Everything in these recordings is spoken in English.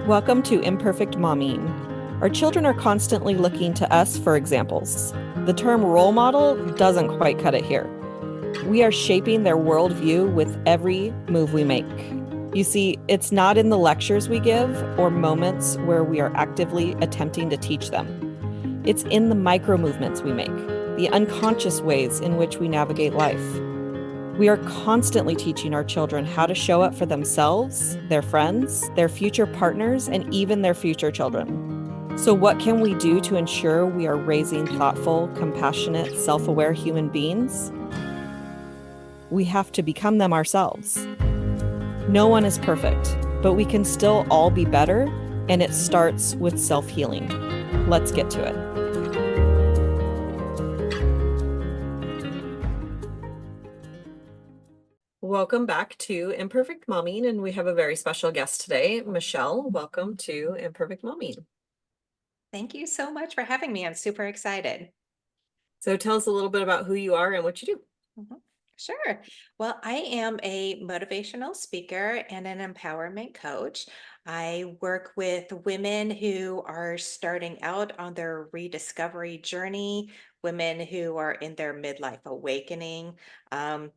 Welcome to Imperfect Momming. Our children are constantly looking to us for examples. The term role model doesn't quite cut it here. We are shaping their worldview with every move we make. You see, it's not in the lectures we give or moments where we are actively attempting to teach them. It's in the micro movements we make, the unconscious ways in which we navigate life. We are constantly teaching our children how to show up for themselves, their friends, their future partners, and even their future children. So, what can we do to ensure we are raising thoughtful, compassionate, self-aware human beings? We have to become them ourselves. No one is perfect, but we can still all be better, and it starts with self-healing. Let's get to it. Welcome back to Imperfect Momming, and we have a very special guest today. Michele, welcome to Imperfect Momming. Thank you so much for having me. I'm super excited. So tell us a little bit about who you are and what you do. Mhm. Sure. Well, I am a motivational speaker and an empowerment coach. I work with women who are starting out on their rediscovery journey, women who are in their midlife awakening, um,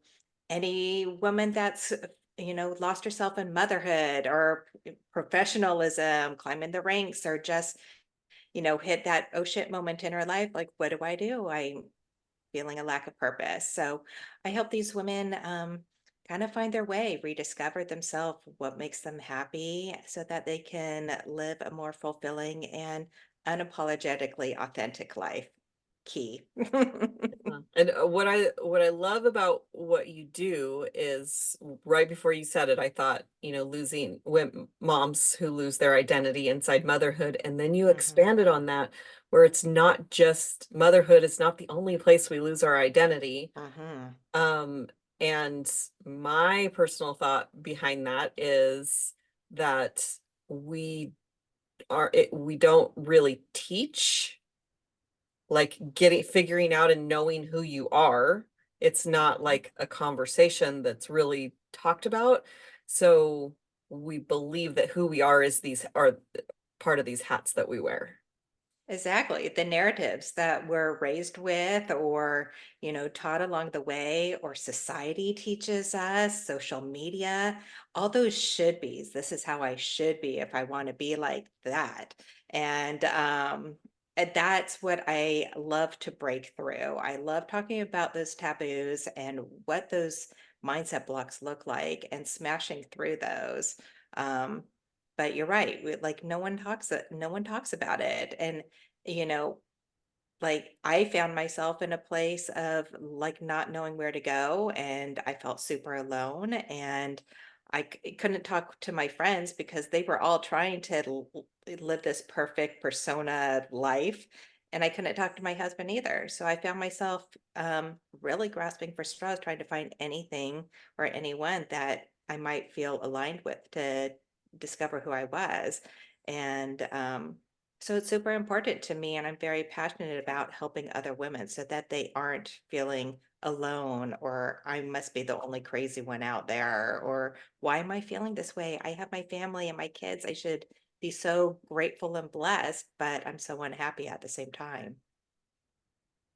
any woman that's lost herself in motherhood or professionalism, climbing the ranks, or just hit that oh shit moment in her life. Like, what do I do? I'm feeling a lack of purpose. So I help these women kind of find their way, rediscover themselves, what makes them happy, so that they can live a more fulfilling and unapologetically authentic life. Key. And what I love about what you do is right before you said it, I thought, losing moms who lose their identity inside motherhood, and then you Mhm, expanded on that, where it's not just motherhood, it's not the only place we lose our identity. mhm. Um, and my personal thought behind that is that we we don't really teach like figuring out and knowing who you are. It's not Mhm. like a conversation that's really talked about. So we believe that who we are is these are part of these hats that we wear. Exactly. The narratives that we're raised with or, taught along the way, or society teaches us, social media, all those should be's. This is how I should be if I want to be like that. And that's what I love to break through. I love talking about those taboos and what those mindset blocks look like and smashing through those. Um, but you're right. Like no one talks about it. And you know, like I found myself in a place of like not knowing where to go, and I felt super alone, and couldn't talk to my friends because they were all trying to live this perfect persona life, and I couldn't talk to my husband either. So I found myself really grasping for straws, trying to find anything or anyone that I might feel aligned with to discover who I was. And so it's super important to me, and I'm very passionate about helping other women so that they aren't feeling alone, or I must be the only crazy one out there, or why am I feeling this way? I have my family and my kids. I should be so grateful and blessed, but I'm so unhappy at the same time.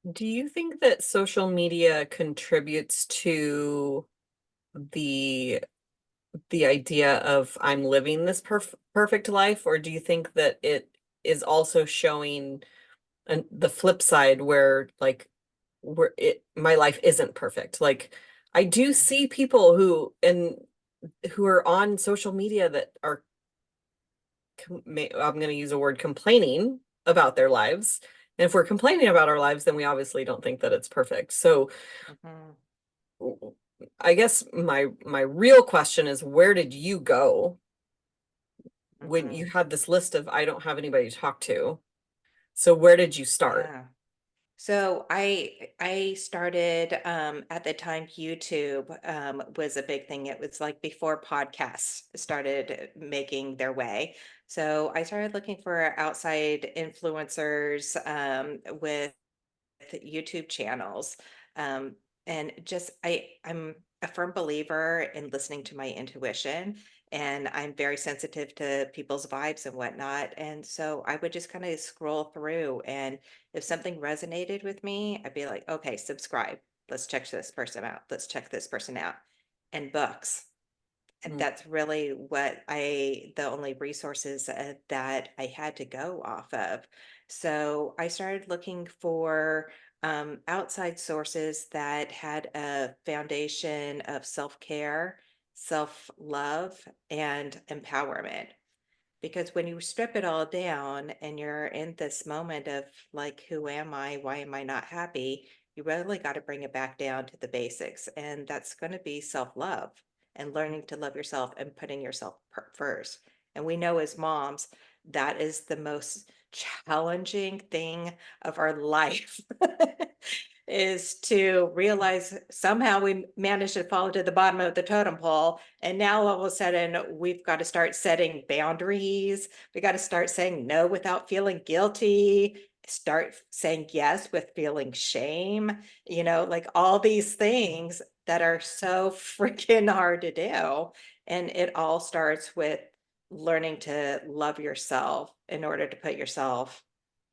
Do you think that social media contributes to the the idea of I'm living this perfect life, or do you think that it is also showing the flip side where like where it my life isn't perfect? Like I do Mhm. see people who are on social media that are I'm going to use a word complaining about their lives. And if we're complaining about our lives, then we obviously don't think that it's perfect. So Mhm. I guess my real question is, where did you go when you Mhm. had this list of I don't have anybody to talk to? So where did you start? Yeah. So I started at the time YouTube was a big thing. It was like before podcasts started making their way. So I started looking for outside influencers with YouTube channels. Um, and just I'm a firm believer in listening to my intuition. and I'm very sensitive to people's vibes and whatnot. And so I would just kind of scroll through, and if something resonated with me, I'd be like, okay, subscribe. Let's check this person out. Let's check this person out. And books. And Mm. that's really what the only resources that I had to go off of. So I started looking for outside sources that had a foundation of self-care, self-love, and empowerment. Because when you strip it all down and you're in this moment of like, who am I? Why am I not happy? You really got to bring it back down to the basics. And that's going to be self-love and learning to love yourself and putting yourself first. And we know as moms, that is the most challenging thing of our life. Is to realize somehow we managed to fall to the bottom of the totem pole. And now all of a sudden, we've got to start setting boundaries. We got to start saying no without feeling guilty, start saying yes with feeling shame, like all these things that are so freaking hard to do. And it all starts with learning to love yourself in order to put yourself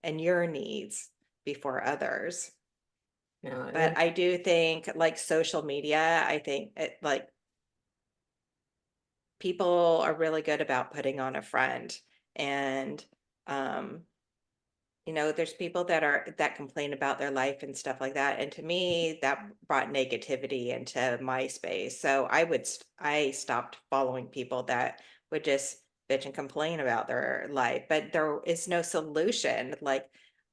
and your needs before others. Yeah. But I do think like social media, I think like people are really good about putting on a front. And um there's people that complain about their life and stuff like that. And to me, that brought negativity into my space. So I stopped following people that would just bitch and complain about their life, but there is no solution. Like,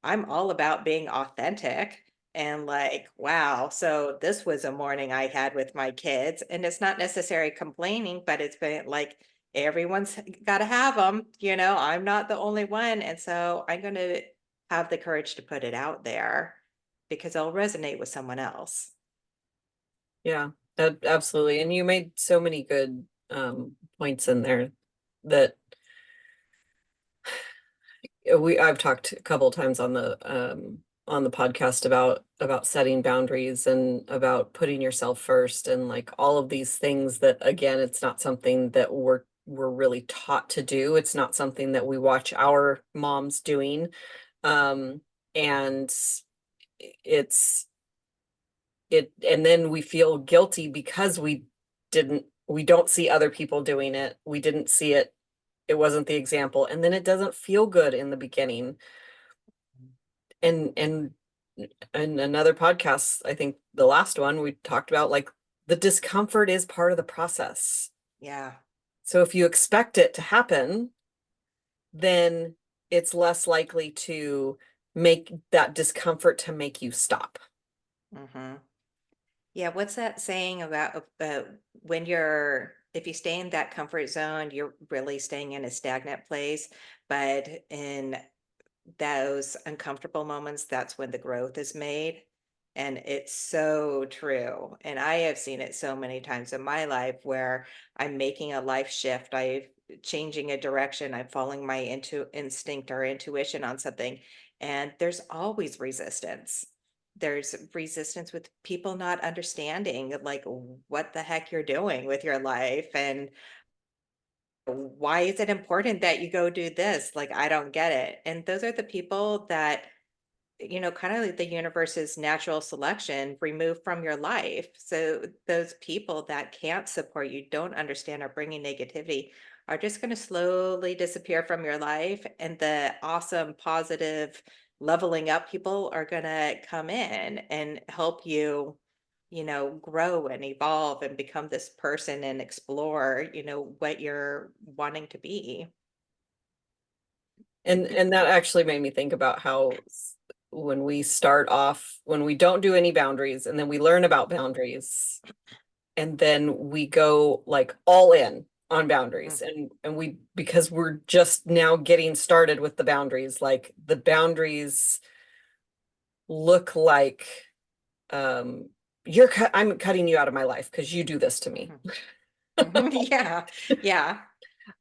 I'm all about being authentic and like, wow, so this was a morning I had with my kids, and it's not necessarily complaining, but it's been like, everyone's got to have them, I'm not the only one. And so I'm going to have the courage to put it out there because it'll resonate with someone else. Yeah, absolutely. And you made so many good points in there that I've talked a couple times on the podcast about setting boundaries and about putting yourself first and like all of these things that, again, it's not something that we're really taught to do. It's not something that we watch our moms doing. And it's and then we feel guilty because we don't see other people doing it. We didn't see it. It wasn't the example. And then it doesn't feel good in the beginning. And another podcast, I think the last one, we talked about like the discomfort is part of the process. Yeah. So if you expect it to happen, then it's less likely to make that discomfort to make you stop. hmm Yeah. What's that saying about if you stay in that comfort zone, you're really staying in a stagnant place. But in those uncomfortable moments, that's when the growth is made. And it's so true. And I have seen it so many times in my life where I'm making a life shift, I'm changing a direction, I'm following my instinct or intuition on something. And there's always resistance. There's resistance with people not understanding like what the heck you're doing with your life, and why is it important that you go do this? Like, I don't get it. And those are the people that, kind of like the universe's natural selection removed from your life. So those people that can't support you, don't understand, are bringing negativity, are just going to slowly disappear from your life. And the awesome, positive, leveling up people are going to come in and help you, grow and evolve and become this person and explore, what you're wanting to be. And that actually made me think about how when we start off, when we don't do any boundaries and then we learn about boundaries and then we go like all in on boundaries and we because we're just now getting started with the boundaries, like the boundaries look like um I'm cutting you out of my life because you do this to me. Yeah. Yeah.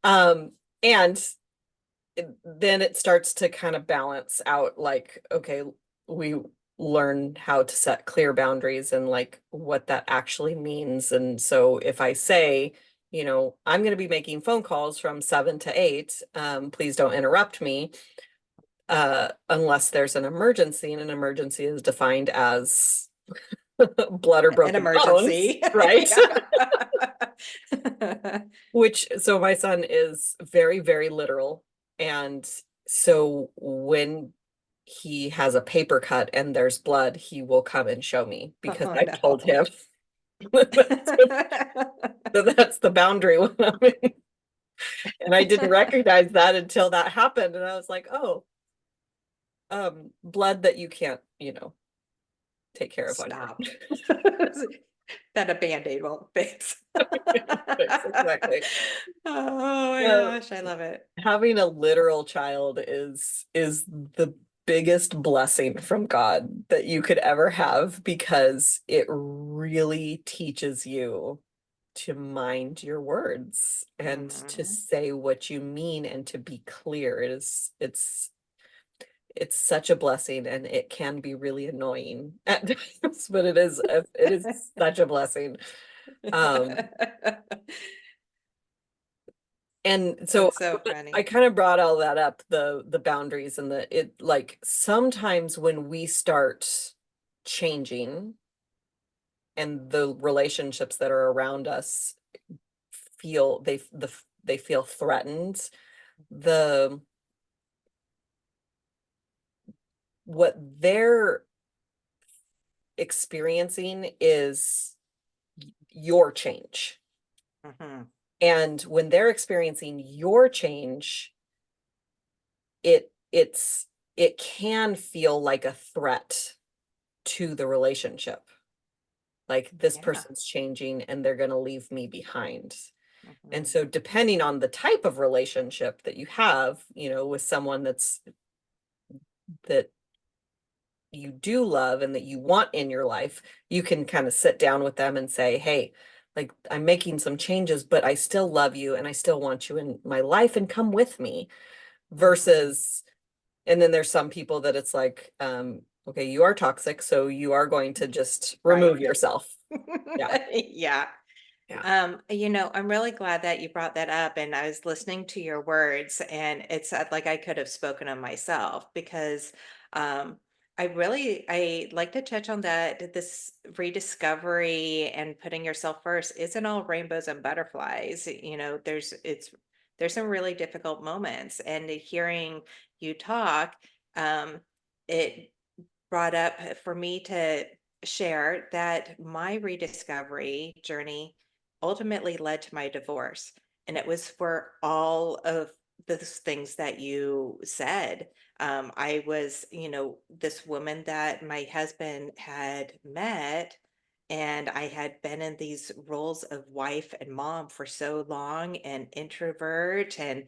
um and then it starts to kind of balance out like, okay, we learn how to set clear boundaries and like what that actually means. And so if I say, I'm going to be making phone calls from 7 to 8. Please don't interrupt me unless there's an emergency, and an emergency is defined as blood or An broken bones, emergency. right? Yeah. So my son is very, very literal. And so when he has a paper cut and there's blood, he will come and show me because Oh I've told no. him that's the boundary when I'm in. And I didn't recognize that until that happened. And I was like, oh, blood that you can't, take care of on your Stop. own. That a Band-Aid won't fix. Exactly. Oh my Uh, gosh, I love it. Having a literal child is the biggest blessing from God that you could ever have, because it really teaches you to mind your words and to Mhm. say what you mean and to be clear. It's such a blessing, and it can be really annoying at times, but it is such a blessing. Um, and so That's so funny. I kind of brought all that up, the boundaries and like sometimes when we start changing and the relationships that are around us they feel threatened, the what they're experiencing is your change. Mhm. And when they're experiencing your change, it can feel like a threat to the relationship. Like, this Yeah. person's changing and they're going to leave me behind. And Mhm. so depending on the type of relationship that you have, with someone that you do love and that you want in your life, you can kind of sit down with them and say, hey, like, I'm making some changes, but I still love you and I still want you in my life, and come with me. Mhm. Versus, and then there's some people that it's like, okay, you are toxic, so you are going to just Right. remove yourself. Yeah. Yeah. Yeah. I'm really glad that you brought that up, and I was listening to your words, and it's like I could have spoken them myself, because um I like to touch on that this rediscovery and putting yourself first isn't all rainbows and butterflies. There's some really difficult moments, and hearing you talk, um it brought up for me to share that my rediscovery journey ultimately led to my divorce. And it was for all of those things that you said. I was, this woman that my husband had met, and I had been in these roles of wife and mom for so long, and introvert, and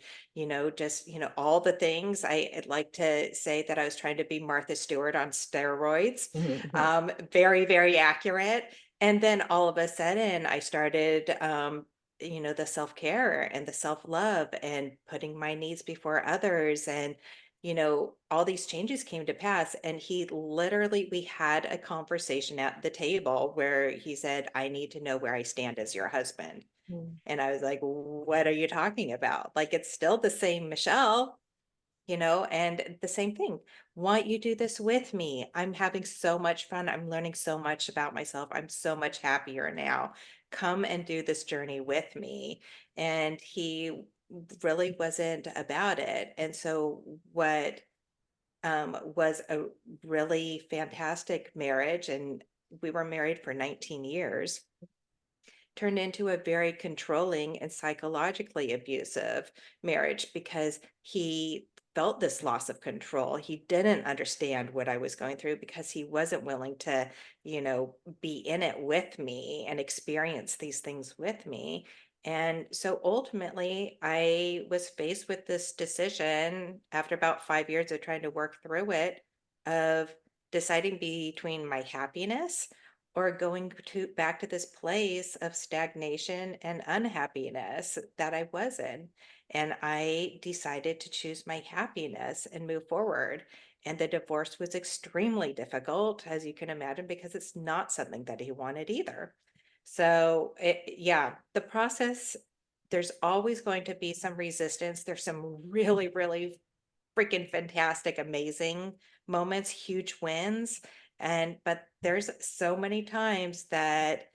just, all the things. I'd like to say that I was trying to be Martha Stewart on steroids. Mhm. Very, very accurate. And then all of a sudden, I started, the self care and the self love and putting my needs before others. And, all these changes came to pass. And we had a conversation at the table where he said, I need to know where I stand as your husband. Mhm. And I was like, what are you talking about? Like, it's still the same Michelle, and the same thing. Want you do this with me? I'm having so much fun. I'm learning so much about myself. I'm so much happier now. Come and do this journey with me. And he really wasn't about it. And so, what was a really fantastic marriage, and we were married for 19 years, turned into a very controlling and psychologically abusive marriage, because he felt this loss of control. He didn't understand what I was going through, because he wasn't willing to, be in it with me and experience these things with me. And so ultimately, I was faced with this decision after about 5 years of trying to work through it, of deciding between my happiness or going to back to this place of stagnation and unhappiness that I was in. And I decided to choose my happiness and move forward. And the divorce was extremely difficult, as you can imagine, because it's not something that he wanted either. So, yeah, the process there's always going to be some resistance. There's some really, really freaking fantastic, amazing moments, huge wins. But there's so many times that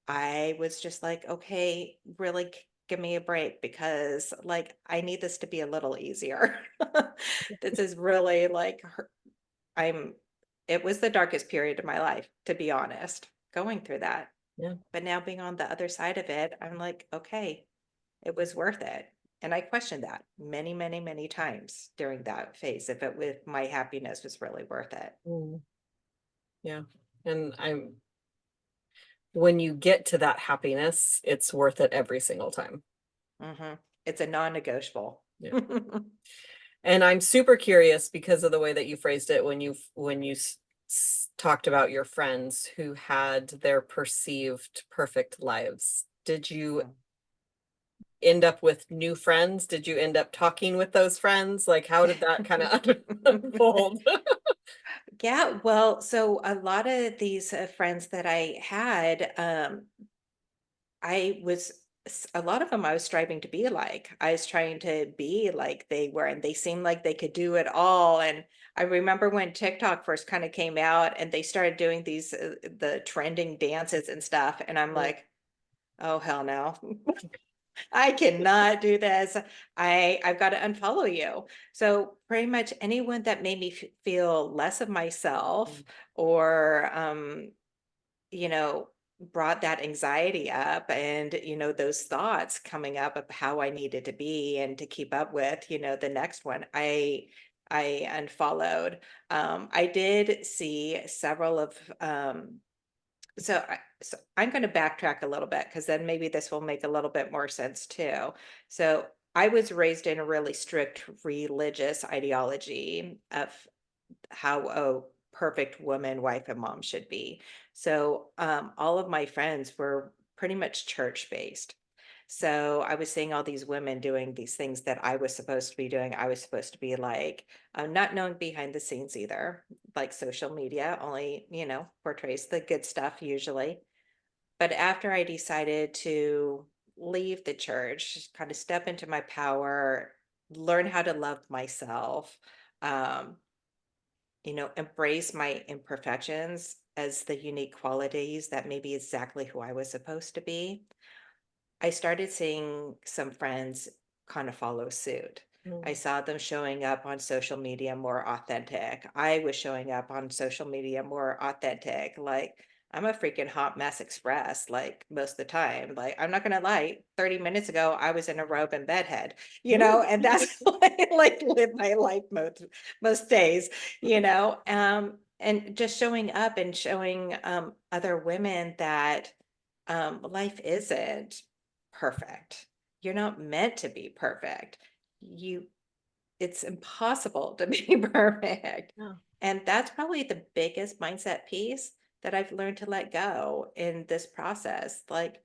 I was just like, okay, really give me a break, because like I need this to be a little easier. This is really like I'm it was the darkest period of my life, to be honest, going through that. Yeah. But now being on the other side of it, I'm like, okay, it was worth it. And I questioned that many, many, many times during that phase, if my happiness was really worth it. Mm. Yeah. And when you get to that happiness, it's worth it every single time. It's a non-negotiable. Yeah. And I'm super curious because of the way that you phrased it when you talked about your friends who had their perceived perfect lives. Did you end up with new friends? Did you end up talking with those friends? Like, how did that kind of unfold? Yeah, well, so a lot of these friends that I had, a lot of them I was striving to be like. I was trying to be like they were, and they seemed like they could do it all. And I remember when TikTok first kind of came out and they started doing the trending dances and stuff. And I'm like, oh, hell no. I cannot do this. I've got to unfollow you. So pretty much anyone that made me feel less of myself, or you know, brought that anxiety up, and those thoughts coming up of how I needed to be and to keep up with, the next one, I unfollowed. I did see several of so I'm going to backtrack a little bit, because then maybe this will make a little bit more sense too. So I was raised in a really strict religious ideology of how a perfect woman, wife, and mom should be. So all of my friends were pretty much church based. So I was seeing all these women doing these things that I was supposed to be doing. I was supposed to be like, not knowing behind the scenes either. Like social media only, portrays the good stuff usually. But after I decided to leave the church, kind of step into my power, learn how to love myself, um, embrace my imperfections as the unique qualities that maybe exactly who I was supposed to be, I started seeing some friends kind of follow suit. I Mm. saw them showing up on social media more authentic. I was showing up on social media more authentic. Like, I'm a freaking hot mess express, like most of the time. Like, I'm not gonna lie, 30 minutes ago, I was in a robe and bedhead, and that's how I like live my life most days, and just showing up and showing other women that life isn't perfect. You're not meant to be perfect. You It's impossible to be perfect. Yeah. And that's probably the biggest mindset piece that I've learned to let go in this process. Like,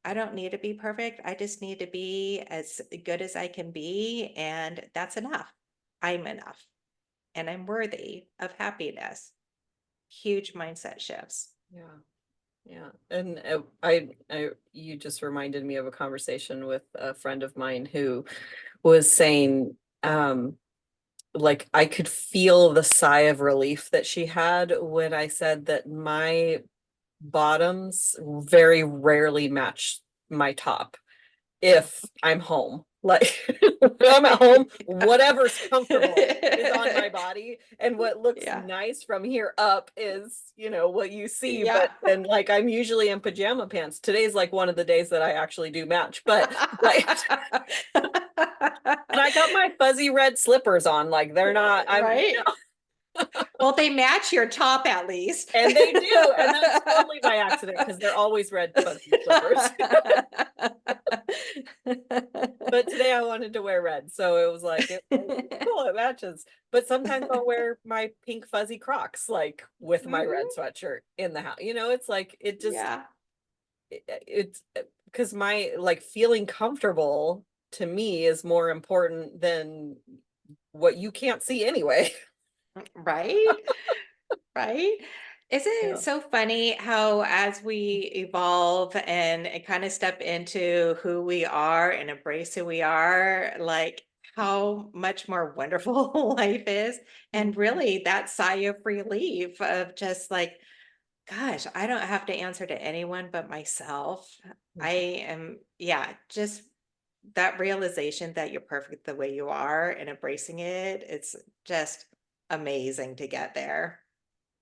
I don't need to be perfect. I just need to be as good as I can be, and that's enough. I'm enough, and I'm worthy of happiness. Huge mindset shifts. Yeah. Yeah. And you just reminded me of a conversation with a friend of mine who was saying, like I could feel the sigh of relief that she had when I said that my bottoms very rarely match my top if I'm home. Like when I'm at home, whatever's comfortable is on my body. And what looks Yeah. nice from here up is, what you see. Yeah. But then like I'm usually in pajama pants. Today's like one of the days that I actually do match. But like and I got my fuzzy red slippers on. Like they're not, Right? Well, they match your top at least. and they do. And that's totally by accident because they're always red fuzzy slippers. But today I wanted to wear red, so it was like it's cool, it matches. But sometimes I'll wear my pink fuzzy Crocs like with my red Mhm. sweatshirt in the house. It's like it just Yeah. it's because my like feeling comfortable to me is more important than what you can't see anyway. Right? Right? Isn't it Yeah. so funny how as we evolve and kind of step into who we are and embrace who we are, like how much more wonderful life is? And Mhm. really that sigh of relief of just like, gosh, I don't have to answer to anyone but myself. I Mhm. am, yeah, just that realization that you're perfect the way you are and embracing it, it's just amazing to get there.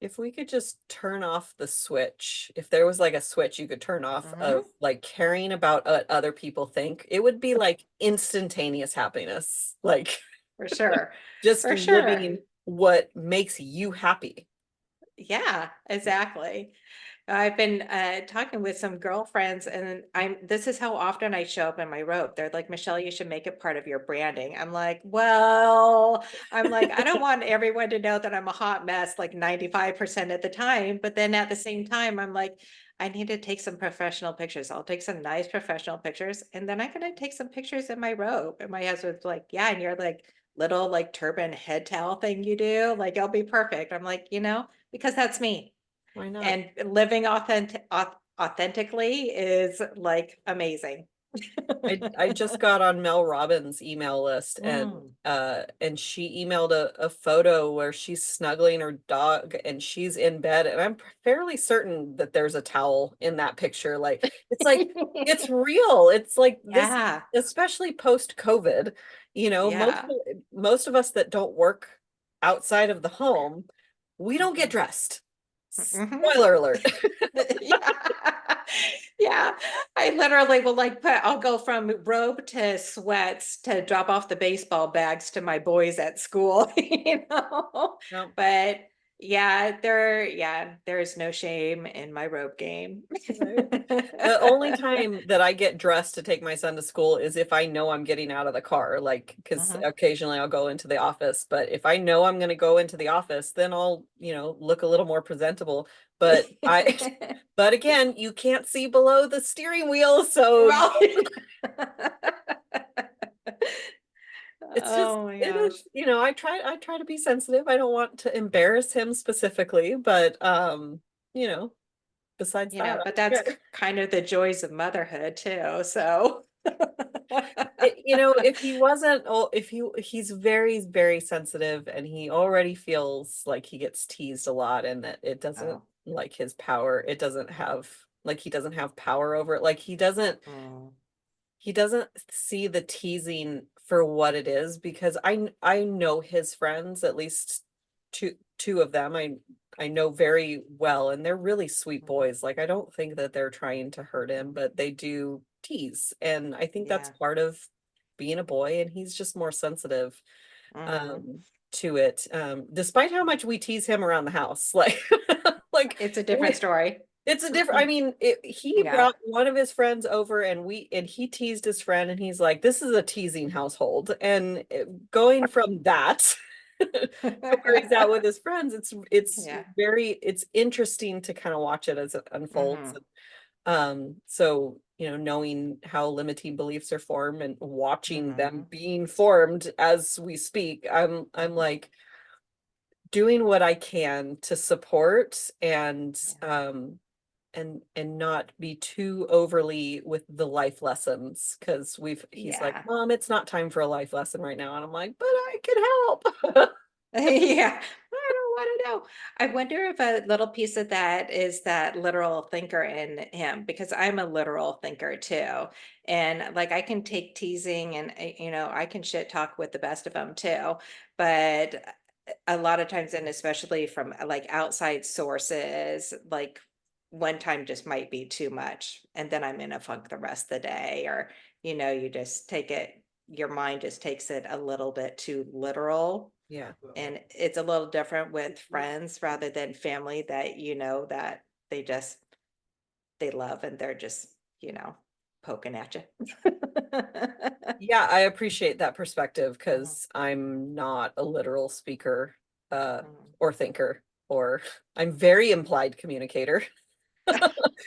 If we could just turn off the switch, if there was like a switch you could turn off of Mhm. like caring about what other people think, it would be like instantaneous happiness. Like For sure. just For sure. living what makes you happy. Yeah, exactly. I've been talking with some girlfriends, and this is how often I show up in my robe. They're like, Michelle, you should make it part of your branding. I'm like, well, I'm like, I don't want everyone to know that I'm a hot mess like 95% of the time. But then at the same time, I'm like, I need to take some professional pictures. I'll take some nice professional pictures, and then I'm gonna take some pictures in my robe. And my husband's like, yeah, and you're like little like turban head towel thing you do, like it'll be perfect. I'm like, because that's me. Why not? And living authentically is like amazing. I just got on Mel Robbins' email list, Mm. and she emailed a photo where she's snuggling her dog and she's in bed, and I'm fairly certain that there's a towel in that picture. Like it's real. It's like this, Yeah, especially post COVID, yeah. most of us that don't work outside of the home, we don't get Mhm. dressed. Mhm. Spoiler alert. Yeah. Yeah. I literally will like I'll go from robe to sweats to drop off the baseball bags to my boys at school, No. But yeah, there's no shame in my robe game. Right. The only time that I get dressed to take my son to school is if I know I'm getting out of the car, like, because Mhm. occasionally I'll go into the office. But if I know I'm going to go into the office, then I'll, look a little more presentable. But but again, you can't see below the steering wheel. So Right. it's just, Oh my it gosh. is, I try to be sensitive. I don't want to embarrass him specifically, but, besides that, But I that's don't care. kind of the joys of motherhood too. So, If he wasn't, oh, if he's very, very sensitive and he already feels like he gets teased a lot and that it doesn't oh, like his power, it doesn't have like he doesn't have power over it. Like mm, he doesn't see the teasing for what it is because I know his friends, at least two of them. I know very well and they're really sweet mhm. boys. Like I don't think that they're trying to hurt him, but they do tease. And I think that's Yeah. part of being a boy and he's just more sensitive Hmm. um to it. Despite how much we tease him around the house. Like like It's a different we story. it's a different, I mean, he Yeah. brought one of his friends over and he teased his friend and he's like, this is a teasing household. And going from that to where he's at with his friends, Yeah. it's interesting to kind of watch it as it unfolds. Hmm. So, knowing how limiting beliefs are formed and watching them Hmm. being formed as we speak, I'm Hmm. like doing what I can to support Yeah. and not be too overly with the life lessons because he's like, Yeah. Mom, it's not time for a life lesson right now. And I'm like, but I can help. Yeah, I don't want to know. I wonder if a little piece of that is that literal thinker in him, because I'm a literal thinker too. And like I can take teasing and, I can shit talk with the best of them too. But a lot of times, and especially from like outside sources, like one time just might be too much. And then I'm in a funk the rest of the day, or, you just take it, your mind just takes it a little bit too literal, Yeah. and it's a little different with friends rather than family that that they just they love and they're just, poking at you. Yeah, I appreciate that perspective Mhm, because I'm not a literal speaker uh mhm. or thinker or I'm very implied communicator.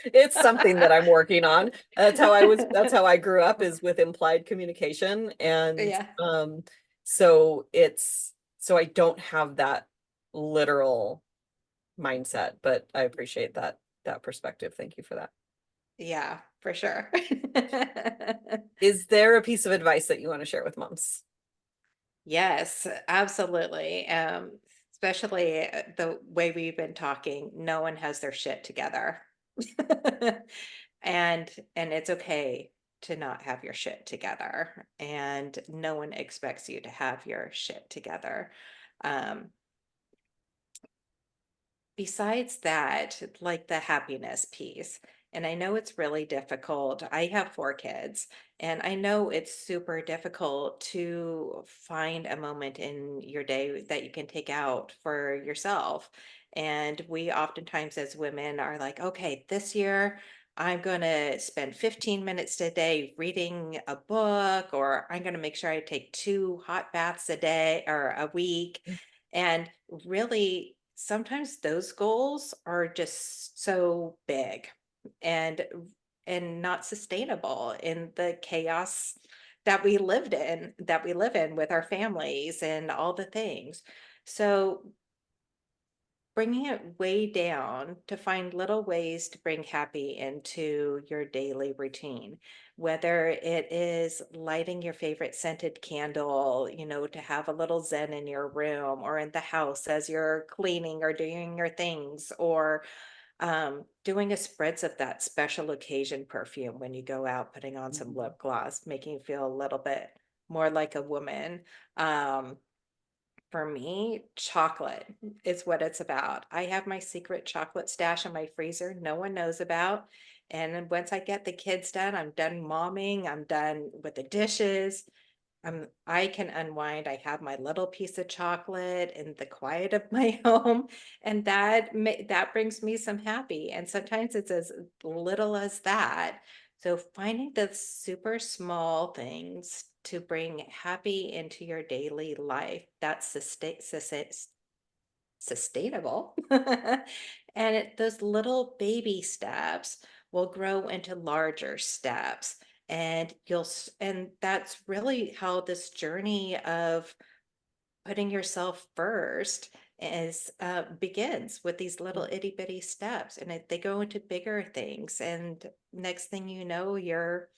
It's something that I'm working on. That's how I grew up is with implied communication. And Yeah. so I don't have that literal mindset, but I appreciate that perspective. Thank you for that. Yeah, for sure. Is there a piece of advice that you want to share with moms? Yes, absolutely. Especially the way we've been talking, no one has their shit together. And it's okay to not have your shit together, and no one expects you to have your shit together. Um, Besides that, like the happiness piece, and I know it's really difficult. I have 4 kids, and I know it's super difficult to find a moment in your day that you can take out for yourself. And we oftentimes, as women, are like, okay, this year I'm going to spend 15 minutes a day reading a book, or I'm going to make sure I take 2 hot baths a day or a week. And really, sometimes those goals are just so big and not sustainable in the chaos that we live in with our families and all the things. So bringing it way down to find little ways to bring happy into your daily routine, whether it is lighting your favorite scented candle, to have a little zen in your room or in the house as you're cleaning or doing your things, or doing a spritz of that special occasion perfume when you go out, putting on some Mhm. lip gloss, making you feel a little bit more like a woman. Um, for me, chocolate is what it's about. I have my secret chocolate stash in my freezer no one knows about. And then once I get the kids done, I'm done momming, I'm done with the dishes. I can unwind. I have my little piece of chocolate in the quiet of my home, and that brings me some happy. And sometimes it's as little as that. So finding the super small things to bring happy into your daily life, that's sustainable. And those little baby steps will grow into larger steps. And and that's really how this journey of putting yourself first is begins with these little itty bitty steps, and they go into bigger things. And next thing you know, you're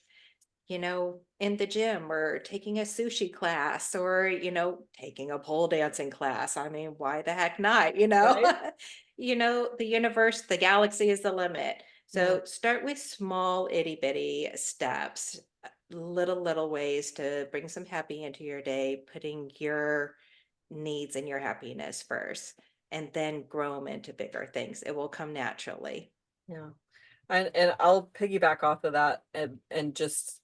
in the gym or taking a sushi class, or, taking a pole dancing class. I mean, why the heck not? Right? The universe, the galaxy is the limit. Yeah. So start with small itty bitty steps, little ways to bring some happy into your day, putting your needs and your happiness first, and then grow them into bigger things. It will come naturally. Yeah. And I'll piggyback off of that and just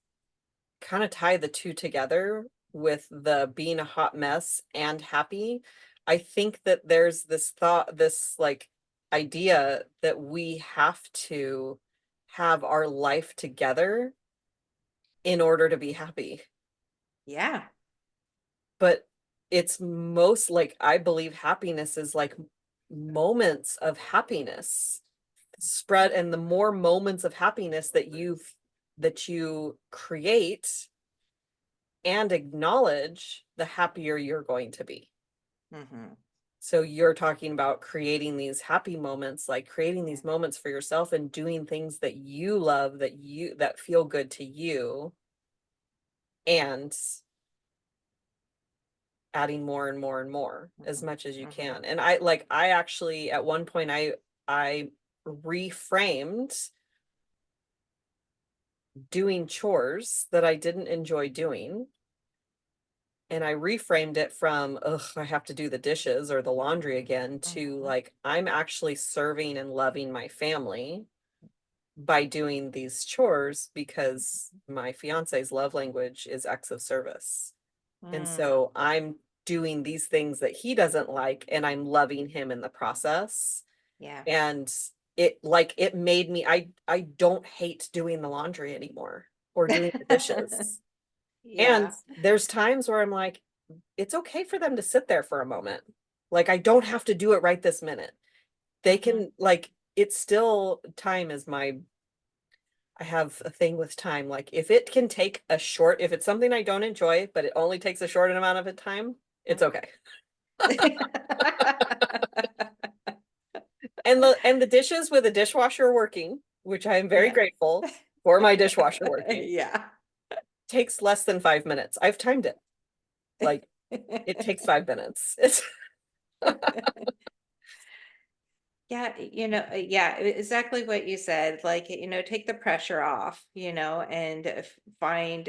kind of tie the two together with the being a hot mess and happy. I think that there's this thought, this like idea that we have to have our life together in order to be happy. Yeah. But it's most like, I believe happiness is like moments of happiness spread, and the more moments of happiness that you create and acknowledge, the happier you're going to be. Hmm. So you're talking about creating these happy moments, like creating Yeah. these moments for yourself and doing things that you love, that feel good to you, and adding more and more and more as Hmm. much as you Hmm. can. And I actually at one point I reframed doing chores that I didn't enjoy doing, and I reframed it from, ugh, I have to do the dishes or the laundry again, to Hmm. like, I'm actually serving and loving my family by doing these chores, because my fiance's love language is acts of service. And Mm, so I'm doing these things that he doesn't like, and I'm loving him in the process. yeah. And it made me, I don't hate doing the laundry anymore or doing the dishes. And Yeah. there's times where I'm like, it's okay for them to sit there for a moment. Like, I don't Yeah. have to do it right this minute. They Hmm. can, like, it's still time is my, I have a thing with time. Like, if it can take a short, if it's something I don't enjoy, but it only takes a short amount of time, it's okay. And the dishes with a dishwasher working, which I am very Yeah. grateful for my dishwasher working, Yeah. takes less than 5 minutes. I've timed it. Like it takes 5 minutes. It's Yeah, yeah, exactly what you said. Like, take the pressure off, and find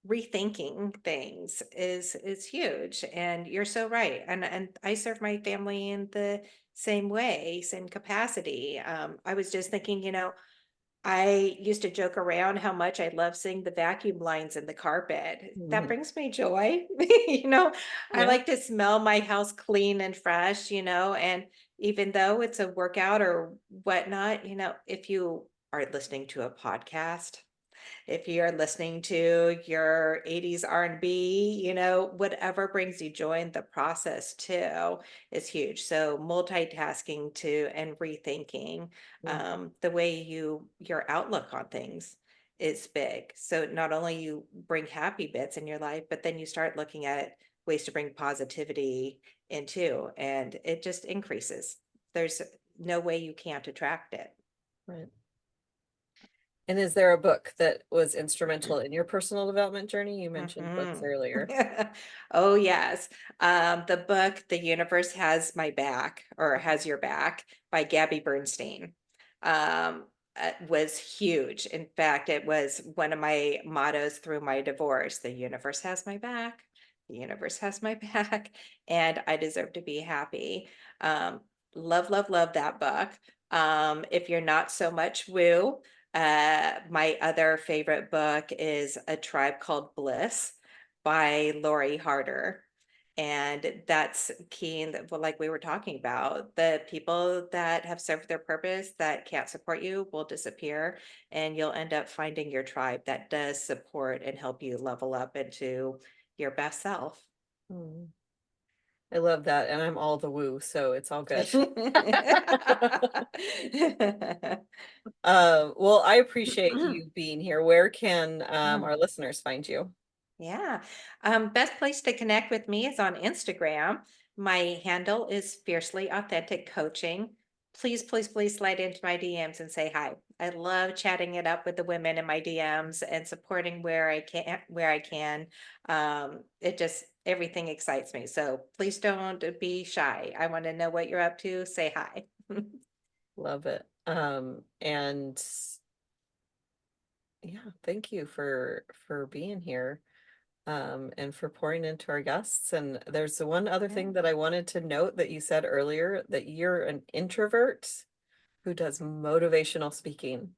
rethinking things is huge. And you're so right. And I serve my family in the same way, same capacity. I was just thinking, I used to joke around how much I love seeing the vacuum lines in the carpet. That Mhm. brings me joy. I Yeah. like to smell my house clean and fresh, and even though it's a workout or whatnot, if you are listening to a podcast, if you're listening to your 80s R&B, whatever brings you joy in the process too is huge. So multitasking too and rethinking the way your outlook on things is big. So not only you bring happy bits in your life, but then you start looking at ways to bring positivity into, and it just increases. There's no way you can't attract it. Right. And is there a book that was instrumental in your personal development journey? You mentioned books Mhm. earlier. Oh, yes. The book, The Universe Has My Back, or Has Your Back, by Gabby Bernstein, was huge. In fact, it was one of my mottos through my divorce. The universe has my back. The universe has my back, and I deserve to be happy. Um, love, love, love that book. If you're not so much woo, my other favorite book is A Tribe Called Bliss by Lori Harder. And that's key in well, like we were talking about, the people that have served their purpose that can't support you will disappear, and you'll end up finding your tribe that does support and help you level up into your best self. Mm. I love that. And I'm all the woo, so it's all good. Well, I appreciate you being here. Where can our listeners find you? Yeah. Best place to connect with me is on Instagram. My handle is Fiercely Authentic Coaching. Please, please, please slide into my DMs and say hi. I love chatting it up with the women in my DMs and supporting where I can. It just everything excites me. So please don't be shy. I want to know what you're up to. Say hi. Love it. And yeah, thank you for being here. And for pouring into our guests. And there's the one other Yeah. thing that I wanted to note that you said earlier, that you're an introvert who does motivational speaking.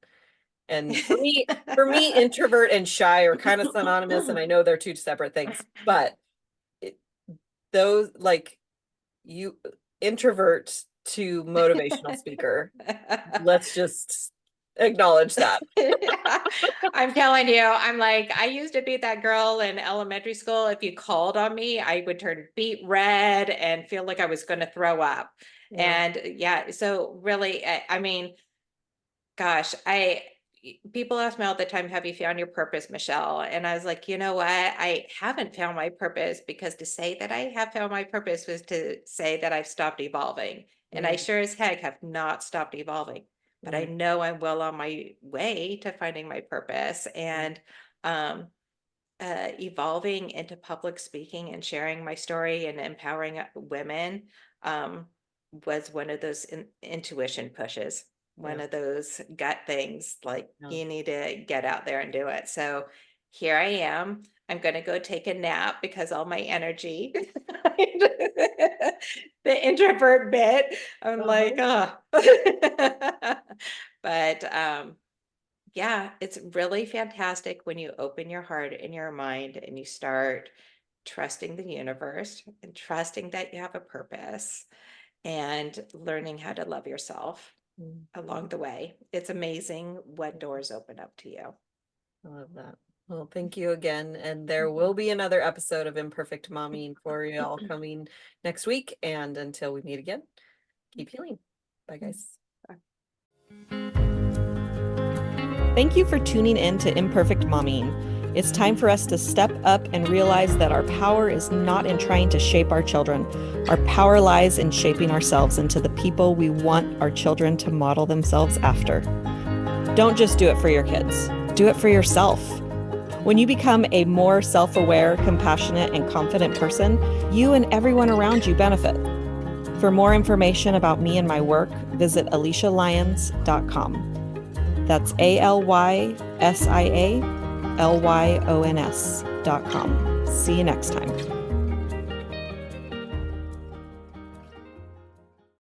And for me, introvert and shy are kind of synonymous, and I know they're two separate things, but it, those like you introvert to motivational speaker. Let's just acknowledge that. I'm telling you, I'm like, I used to be that girl in elementary school. If you called on me, I would turn beet red and feel like I was going to throw up. Yeah. And yeah, so really, I mean, gosh, people ask me all the time, have you found your purpose, Michelle? And I was like, you know what? I haven't found my purpose, because to say that I have found my purpose was to say that I've stopped evolving. And I Mm, sure as heck have not stopped evolving. But I mm, know I'm well on my way to finding my purpose, mm. and evolving into public speaking and sharing my story and empowering women um, was one of those intuition pushes, one Yeah. of those gut things like Yeah. you need to get out there and do it. So here I am. I'm going to go take a nap because all my energy, the introvert bit, I'm like, Uh-huh. oh. But yeah, it's really fantastic when you open your heart and your mind and you start trusting the universe and trusting that you have a purpose and learning how to love yourself Mm, along the way. It's amazing what doors open up to you. I love that. Well, thank you again. And there will Mhm. be another episode of Imperfect Momming for you all coming next week. And until we meet again, keep healing. Bye, guys. Thank you for tuning in to Imperfect Momming. It's time for us to step up and realize that our power is not in trying to shape our children. Our power lies in shaping ourselves into the people we want our children to model themselves after. Don't just do it for your kids. Do it for yourself. When you become a more self-aware, compassionate, and confident person, you and everyone around you benefit. For more information about me and my work, visit AlysiaLyons.com. That's AlysiaLyons.com. See you next time.